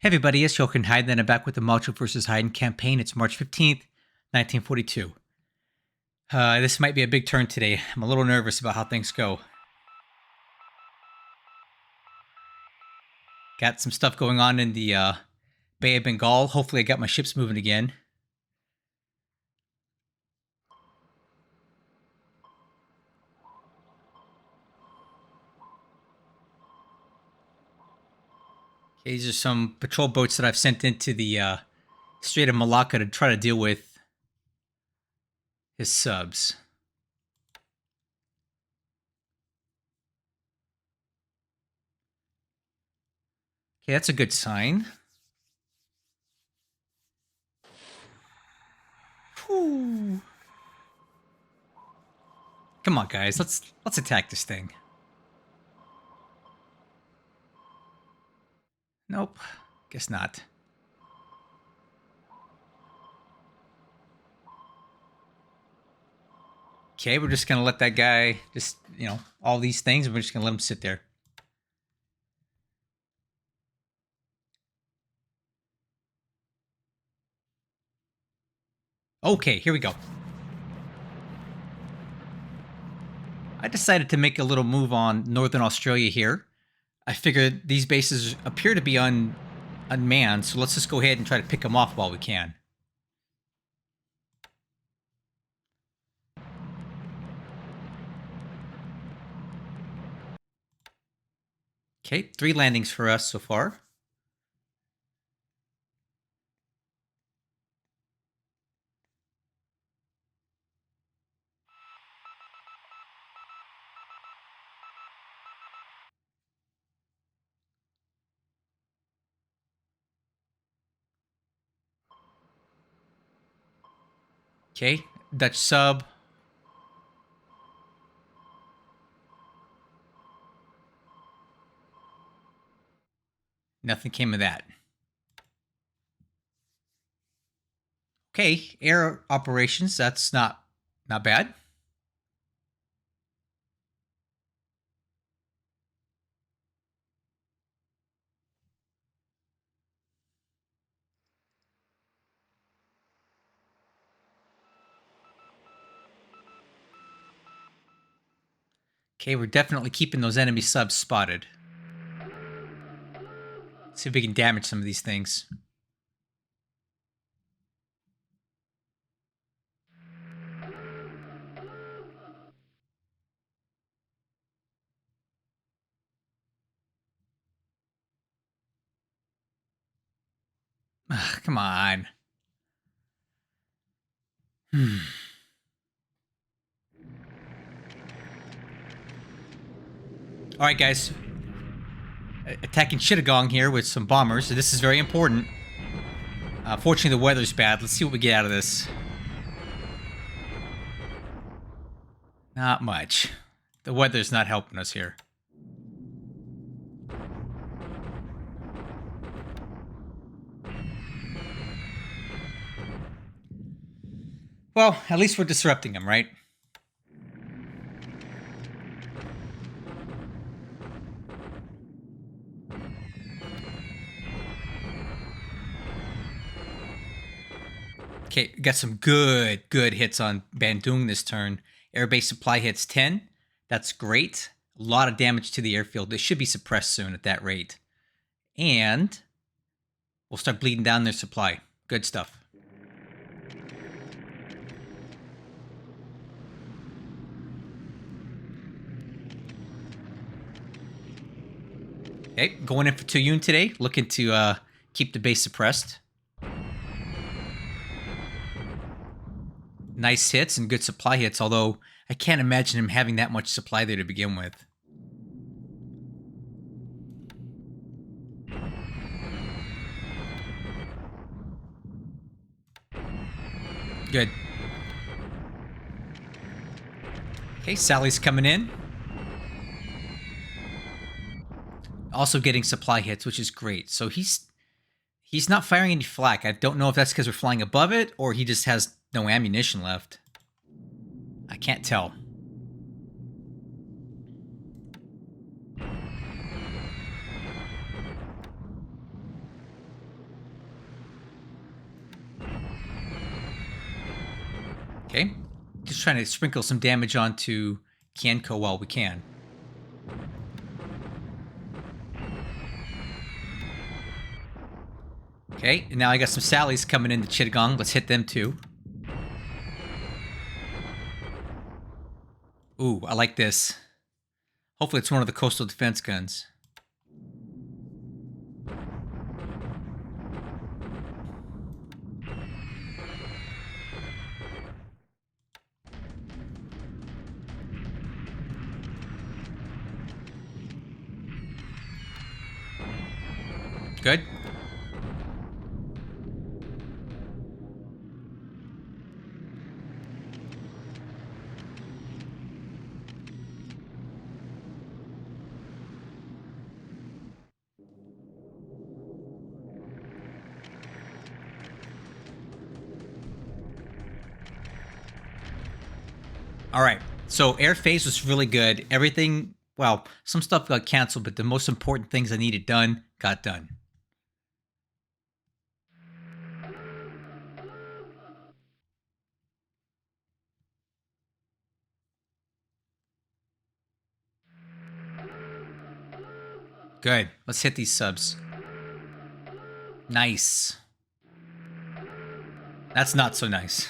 Hey everybody, it's Heiden, and I'm back with the Macho vs. Heiden campaign. It's March 15th, 1942. This might be a big turn today. I'm a little nervous about how things go. Got some stuff going on in the Bay of Bengal. Hopefully I got my ships moving again. Okay, these are some patrol boats that I've sent into the Strait of Malacca to try to deal with his subs. Okay, that's a good sign. Whew. Come on, guys. Let's attack this thing. Nope. Guess not. Okay, we're just gonna let that guy just, all these things, and we're just gonna let him sit there. Okay, here we go. I decided to make a little move on Northern Australia here. I figured these bases appear to be unmanned, so let's just go ahead and try to pick them off while we can. Okay, 3 landings for us so far. Okay, Dutch sub. Nothing came of that. Okay, air operations, that's not bad. Okay, we're definitely keeping those enemy subs spotted. Let's see if we can damage some of these things. Ugh, come on. All right, guys. Attacking Chittagong here with some bombers. So this is very important. Fortunately, the weather's bad. Let's see what we get out of this. Not much. The weather's not helping us here. Well, at least we're disrupting them, right? Okay, got some good hits on Bandung this turn. Airbase supply hits 10. That's great. A lot of damage to the airfield. They should be suppressed soon at that rate. And we'll start bleeding down their supply. Good stuff. Okay, going in for Tuyun today. Looking to keep the base suppressed. Nice hits and good supply hits, although I can't imagine him having that much supply there to begin with. Good. Okay, Sally's coming in. Also getting supply hits, which is great. So he's not firing any flak. I don't know if that's because we're flying above it or he just has no ammunition left. I can't tell. Okay. Just trying to sprinkle some damage onto Kienko while we can. Okay, and now I got some Sallies coming into Chittagong. Let's hit them too. Ooh, I like this. Hopefully it's one of the coastal defense guns. Good. All right. So air phase was really good. Everything, well, some stuff got canceled, but the most important things I needed done got done. Good. Let's hit these subs. Nice. That's not so nice.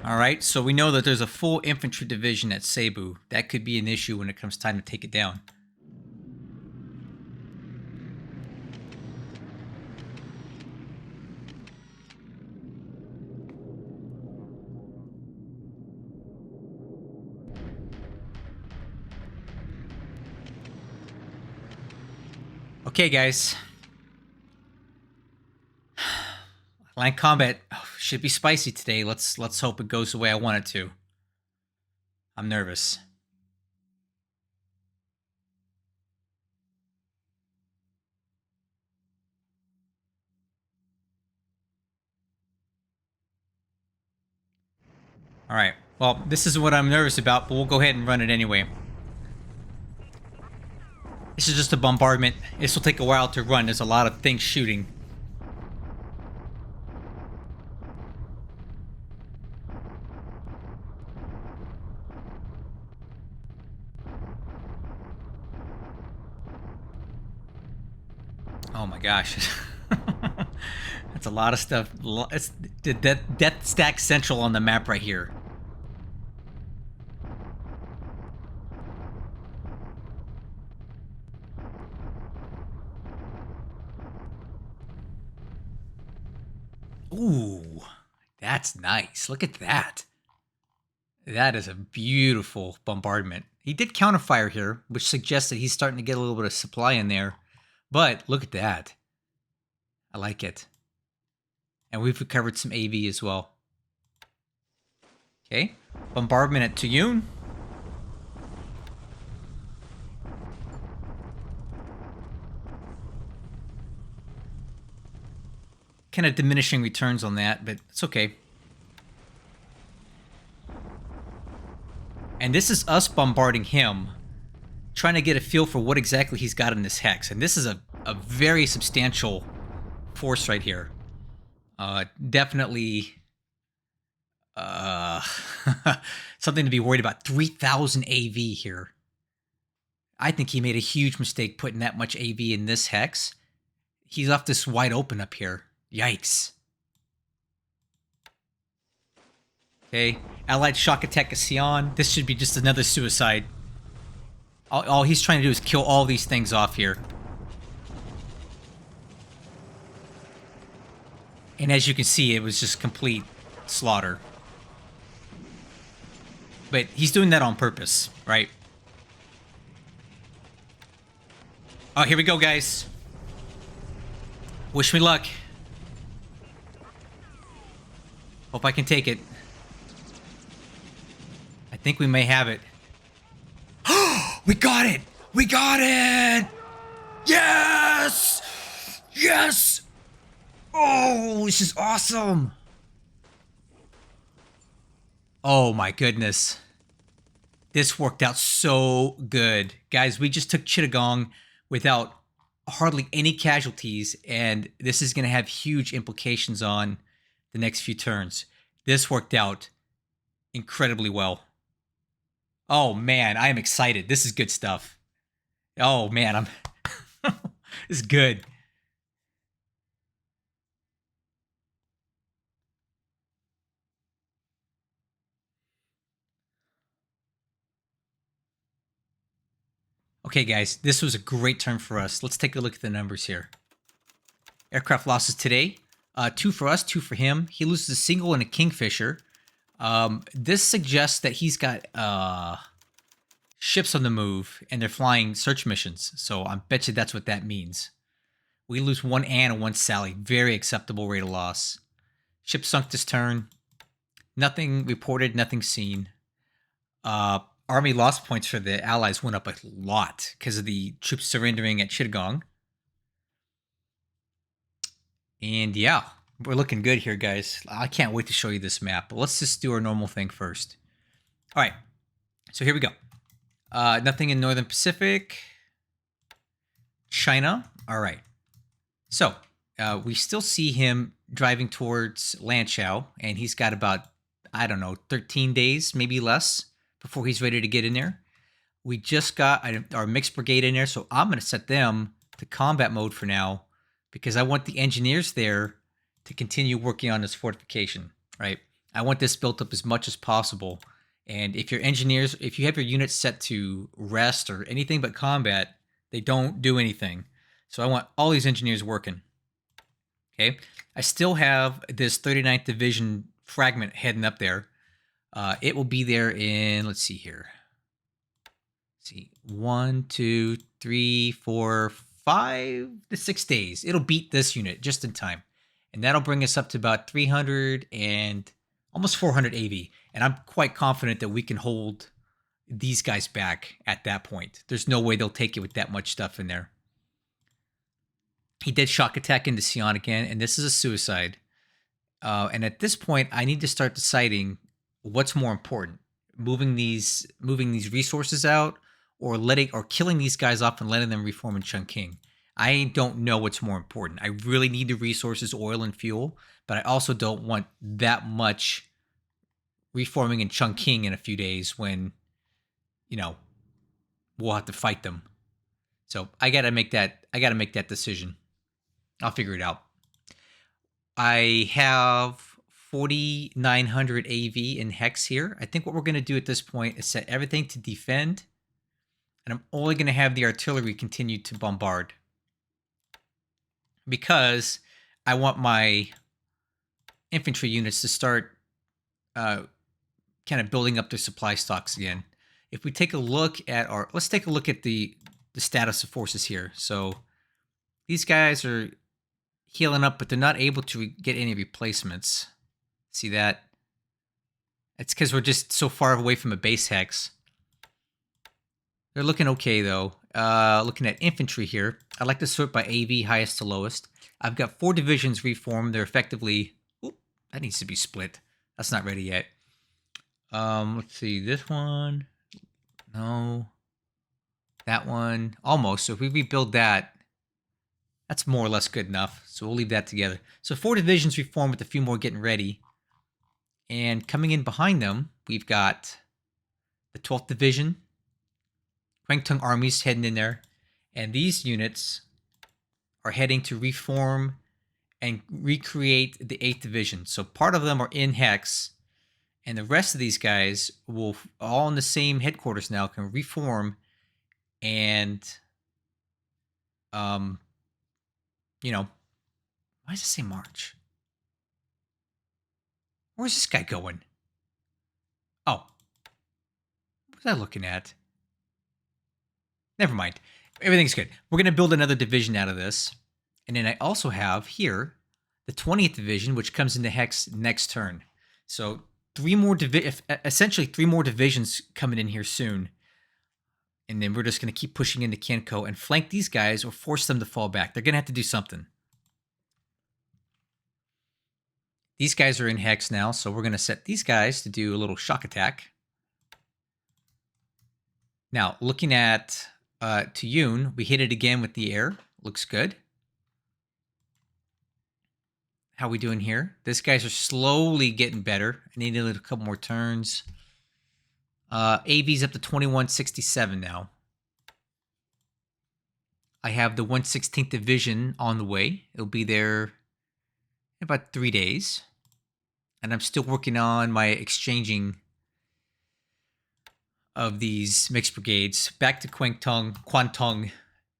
All right, so we know that there's a full infantry division at Cebu. That could be an issue when it comes time to take it down. Okay, guys. Land combat should be spicy today. Let's hope it goes the way I want it to. I'm nervous. All right. Well, this is what I'm nervous about, but we'll go ahead and run it anyway. This is just a bombardment. This will take a while to run. There's a lot of things shooting. Oh my gosh. That's a lot of stuff. It's the Death Stack Central on the map right here. Ooh, that's nice. Look at that. That is a beautiful bombardment. He did counterfire here, which suggests that he's starting to get a little bit of supply in there. But look at that. I like it. And we've recovered some AV as well. Okay. Bombardment at Tuyun. Kind of diminishing returns on that, but it's okay. And this is us bombarding him, trying to get a feel for what exactly he's got in this hex. And this is a very substantial force right here. Definitely something to be worried about. 3,000 AV here. I think he made a huge mistake putting that much AV in this hex. He's left this wide open up here. Yikes. Okay, Allied shock attack at Sion. This should be just another suicide. All he's trying to do is kill all these things off here. And as you can see, it was just complete slaughter. But he's doing that on purpose, right? Oh, here we go, guys. Wish me luck. Hope I can take it. I think we may have it. We got it! We got it! Yes! Yes! Oh, this is awesome! Oh my goodness. This worked out so good. Guys, we just took Chittagong without hardly any casualties, and this is going to have huge implications on the next few turns. This worked out incredibly well. Oh man, I am excited. This is good stuff. Oh man, I'm this is good. Okay, guys, this was a great turn for us. Let's take a look at the numbers here. Aircraft losses today. 2 for us, 2 for him. He loses a single and a Kingfisher. This suggests that he's got ships on the move and they're flying search missions. So I bet you that's what that means. We lose 1 Ann and 1 Sally. Very acceptable rate of loss. Ship sunk this turn. Nothing reported, nothing seen. Army loss points for the Allies went up a lot because of the troops surrendering at Chittagong. And yeah, we're looking good here, guys. I can't wait to show you this map. But let's just do our normal thing first. All right, so here we go. Nothing in Northern Pacific. China. All right. So we still see him driving towards Lanchow, and he's got about, I don't know, 13 days, maybe less, before he's ready to get in there. We just got our mixed brigade in there, so I'm going to set them to combat mode for now because I want the engineers there to continue working on this fortification, right? I want this built up as much as possible. And if your engineers, if you have your units set to rest or anything but combat, they don't do anything. So I want all these engineers working. Okay. I still have this 39th Division fragment heading up there. It will be there in, let's see here. Let's see, 1, 2, 3, 4, 5 to 6 days. It'll beat this unit just in time. And that'll bring us up to about 300 and almost 400 AV. And I'm quite confident that we can hold these guys back at that point. There's no way they'll take it with that much stuff in there. He did shock attack into Sion again, and this is a suicide. And at this point, I need to start deciding what's more important: moving these resources out, or killing these guys off and letting them reform in Chungking. I don't know what's more important. I really need the resources, oil and fuel, but I also don't want that much reforming in Chungking in a few days when, we'll have to fight them. So I gotta make that decision. I'll figure it out. I have 4,900 AV in Hex here. I think what we're going to do at this point is set everything to defend, and I'm only going to have the artillery continue to bombard because I want my infantry units to start kind of building up their supply stocks again. If we take a look at let's take a look at the status of forces here. So these guys are healing up, but they're not able to get any replacements. See that? It's because we're just so far away from a base hex. They're looking okay, though. Looking at infantry here, I like to sort by AV, highest to lowest. I've got 4 divisions reformed. They're effectively... Oop, that needs to be split. That's not ready yet. Let's see. This one. No. That one. Almost. So if we rebuild that, that's more or less good enough. So we'll leave that together. So 4 divisions reformed with a few more getting ready. And coming in behind them, we've got the 12th Division. Kwangtung armies heading in there. And these units are heading to reform and recreate the 8th Division. So part of them are in Hex. And the rest of these guys will, all in the same headquarters now, can reform and... why does it say March? Where's this guy going? Oh. What was I looking at? Never mind. Everything's good. We're going to build another division out of this. And then I also have here the 20th Division, which comes into Hex next turn. So essentially 3 more divisions coming in here soon. And then we're just going to keep pushing into Kenko and flank these guys or force them to fall back. They're going to have to do something. These guys are in Hex now, so we're going to set these guys to do a little shock attack. Now, looking at Tuyun, we hit it again with the air. Looks good. How we doing here? These guys are slowly getting better. I need a couple more turns. AV's up to 2167 now. I have the 116th Division on the way. It'll be there in about 3 days. And I'm still working on my exchanging of these mixed brigades back to Kwantung.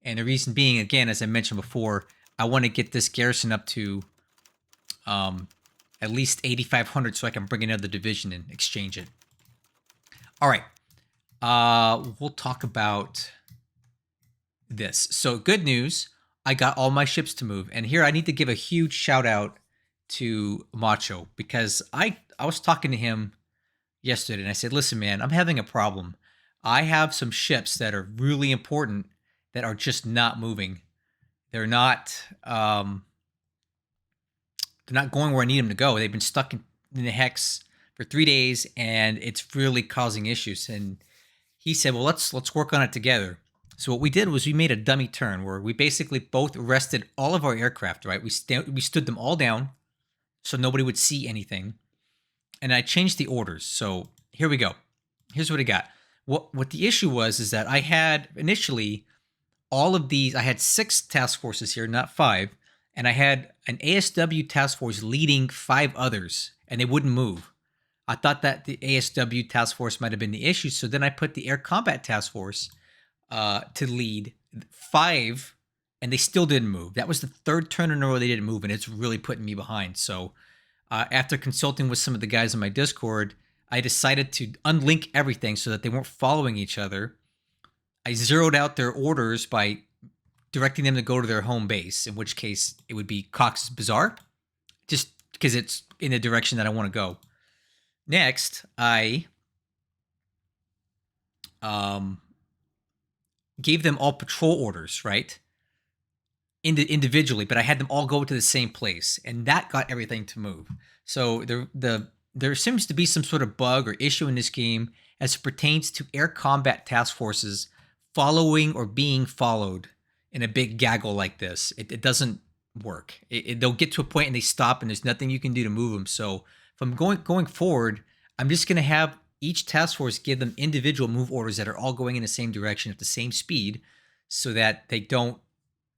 And the reason being, again, as I mentioned before, I want to get this garrison up to at least 8,500 so I can bring another division and exchange it. All right. We'll talk about this. So good news, I got all my ships to move. And here I need to give a huge shout out to Macho, because I was talking to him yesterday and I said, listen, man, I'm having a problem. I have some ships that are really important that are just not moving. They're not going where I need them to go. They've been stuck in the Hex for 3 days and it's really causing issues. And he said, well, let's work on it together. So what we did was we made a dummy turn where we basically both arrested all of our aircraft, right? We stood them all down so nobody would see anything. And I changed the orders. So here we go. Here's what I got. What the issue was is that I had initially all of these, I had 6 task forces here, not 5. And I had an ASW task force leading 5 others, and they wouldn't move. I thought that the ASW task force might have been the issue. So then I put the air combat task force to lead 5, and they still didn't move. That was the 3rd turn in a row they didn't move, and it's really putting me behind. So after consulting with some of the guys on my Discord, I decided to unlink everything so that they weren't following each other. I zeroed out their orders by directing them to go to their home base, in which case it would be Cox's Bazaar, just because it's in the direction that I want to go. Next, I gave them all patrol orders, right? Individually, but I had them all go to the same place, and that got everything to move. So there seems to be some sort of bug or issue in this game as it pertains to air combat task forces following or being followed in a big gaggle like this. It doesn't work. They'll get to a point and they stop, and there's nothing you can do to move them. So if I'm going forward, I'm just going to have each task force give them individual move orders that are all going in the same direction at the same speed so that they don't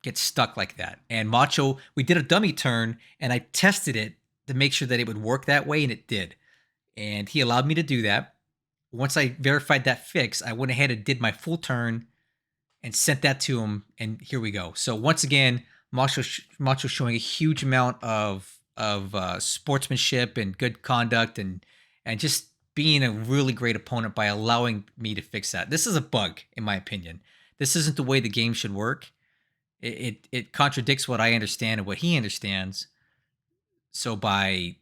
get stuck like that. And Macho, we did a dummy turn, and I tested it to make sure that it would work that way, and it did. And he allowed me to do that. Once I verified that fix, I went ahead and did my full turn and sent that to him, and here we go. So once again, Macho showing a huge amount of sportsmanship and good conduct, and just being a really great opponent by allowing me to fix that. This is a bug, in my opinion. This isn't the way the game should work. It contradicts what I understand and what he understands. So by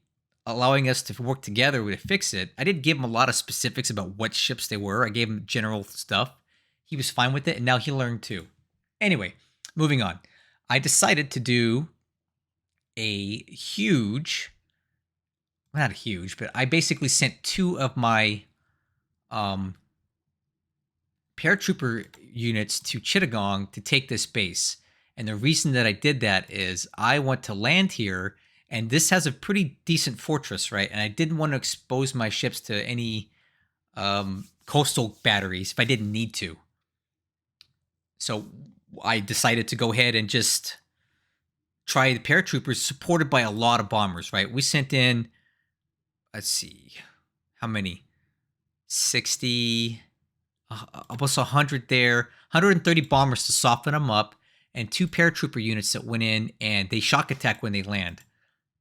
allowing us to work together to fix it, I didn't give him a lot of specifics about what ships they were. I gave him general stuff. He was fine with it, and now he learned too. Anyway, moving on. I decided to do a huge, not huge, but I basically sent 2 of my paratrooper units to Chittagong to take this base. And the reason that I did that is I want to land here, and this has a pretty decent fortress, right? And I didn't want to expose my ships to any coastal batteries if I didn't need to. So I decided to go ahead and just try the paratroopers supported by a lot of bombers, right? We sent in, let's see, how many? 60, almost 100 there, 130 bombers to soften them up, and 2 paratrooper units that went in and they shock attack when they land.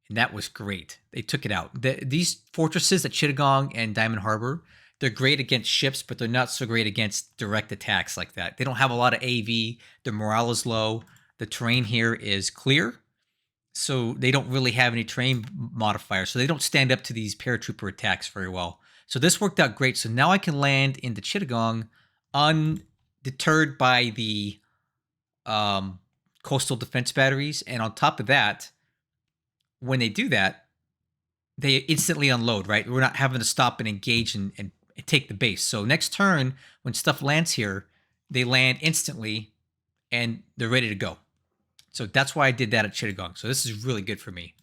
And that was great. They took it out. These fortresses at Chittagong and Diamond Harbor, they're great against ships, but they're not so great against direct attacks like that. They don't have a lot of AV. Their morale is low. The terrain here is clear, so they don't really have any terrain modifier. So they don't stand up to these paratrooper attacks very well. So this worked out great. So now I can land into Chittagong deterred by the coastal defense batteries. And on top of that, when they do that, they instantly unload, right? We're not having to stop and engage and take the base. So next turn, when stuff lands here, they land instantly and they're ready to go. So that's why I did that at Chittagong. So this is really good for me.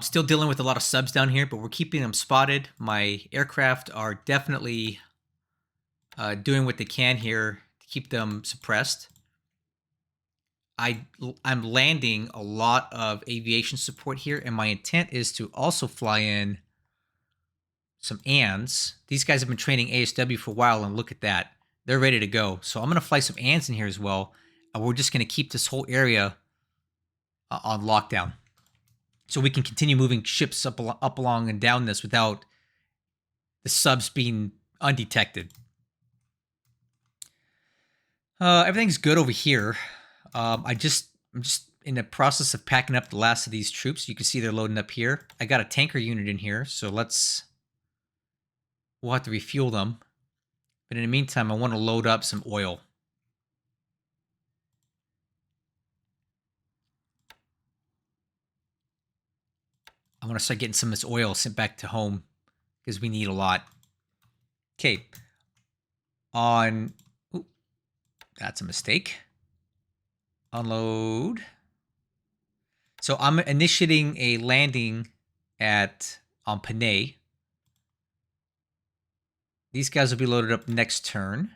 Still dealing with a lot of subs down here, but we're keeping them spotted. My aircraft are definitely doing what they can here to keep them suppressed. I'm landing a lot of aviation support here, and my intent is to also fly in some ANs. These guys have been training ASW for a while, and look at that. They're ready to go. So I'm going to fly some ANs in here as well, and we're just going to keep this whole area on lockdown. So we can continue moving ships up along and down this without the subs being undetected. Everything's good over here. I'm just in the process of packing up the last of these troops. You can see they're loading up here. I got a tanker unit in here, so we'll have to refuel them. But in the meantime, I want to load up some oil. I want to start getting some of this oil sent back to home because we need a lot. Okay. That's a mistake. Unload. So I'm initiating a landing on Panay. These guys will be loaded up next turn.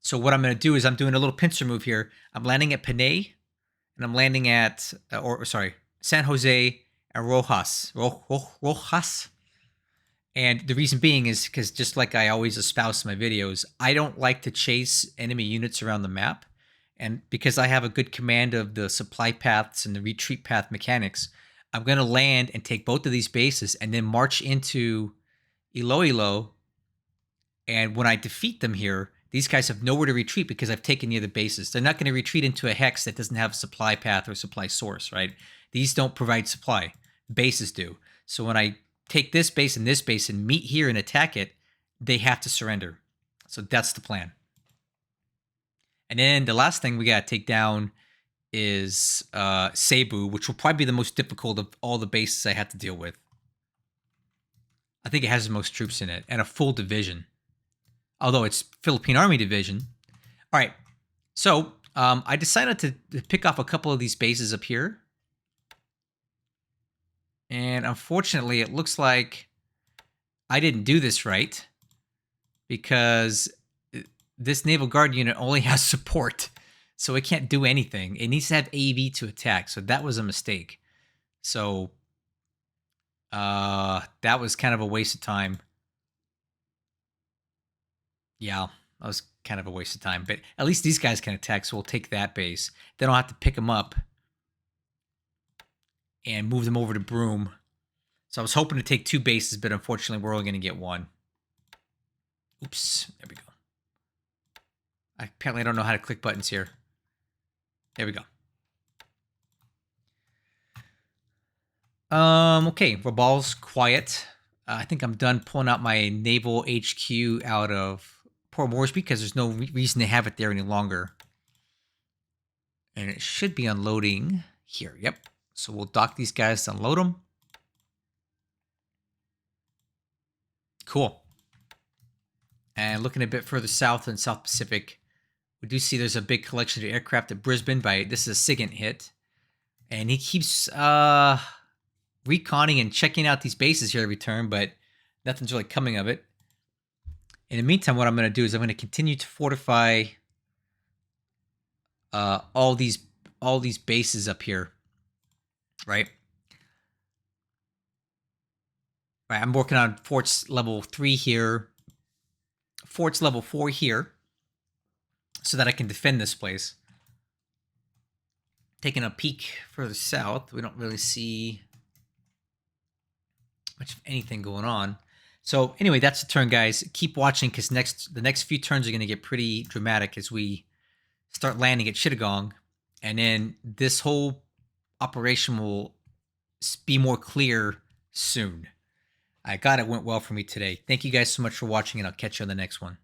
So what I'm going to do is I'm doing a little pincer move here. I'm landing at Panay, and I'm landing at, San Jose and Rojas. Rojas. And the reason being is because just like I always espouse in my videos, I don't like to chase enemy units around the map. And because I have a good command of the supply paths and the retreat path mechanics, I'm going to land and take both of these bases and then march into Iloilo. And when I defeat them here, these guys have nowhere to retreat because I've taken the other bases. They're not going to retreat into a hex that doesn't have a supply path or supply source, right? These don't provide supply. Bases do. So when I take this base and meet here and attack it, they have to surrender. So that's the plan. And then the last thing we got to take down is Cebu, which will probably be the most difficult of all the bases I have to deal with. I think it has the most troops in it and a full division. Although it's Philippine Army Division. All right. So I decided to pick off a couple of these bases up here. And unfortunately, it looks like I didn't do this right because this Naval Guard unit only has support, so it can't do anything. It needs to have AV to attack, so that was a mistake. So that was kind of a waste of time. Yeah, that was kind of a waste of time. But at least these guys can attack, so we'll take that base. Then I'll have to pick them up and move them over to Broome. So I was hoping to take 2 bases, but unfortunately we're only going to get 1. Oops, there we go. Apparently I don't know how to click buttons here. There we go. Okay, Rabal's quiet. I think I'm done pulling out my naval HQ out of Port Moresby because there's no reason to have it there any longer. And it should be unloading here. Yep. So we'll dock these guys to unload them. Cool. And looking a bit further south in South Pacific, we do see there's a big collection of aircraft at Brisbane. This is a SIGINT hit. And he keeps reconning and checking out these bases here every turn, but nothing's really coming of it. In the meantime, what I'm going to do is I'm going to continue to fortify all these bases up here, right? Right, I'm working on forts level 3 here, forts level 4 here, so that I can defend this place. Taking a peek further south, we don't really see much of anything going on. So anyway, that's the turn, guys. Keep watching because the next few turns are going to get pretty dramatic as we start landing at Chittagong, and then this whole operation will be more clear soon. I got it went well for me today. Thank you guys so much for watching, and I'll catch you on the next one.